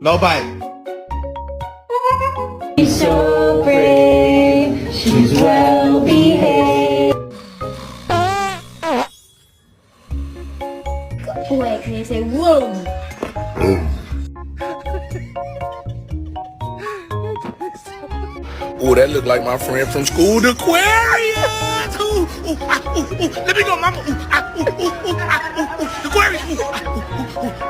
Nobody. She's so brave, she's well behaved. Wait, can you say whoa? Oh, that look like my friend from school, the Aquarius. Let me go, mama. Aquarius.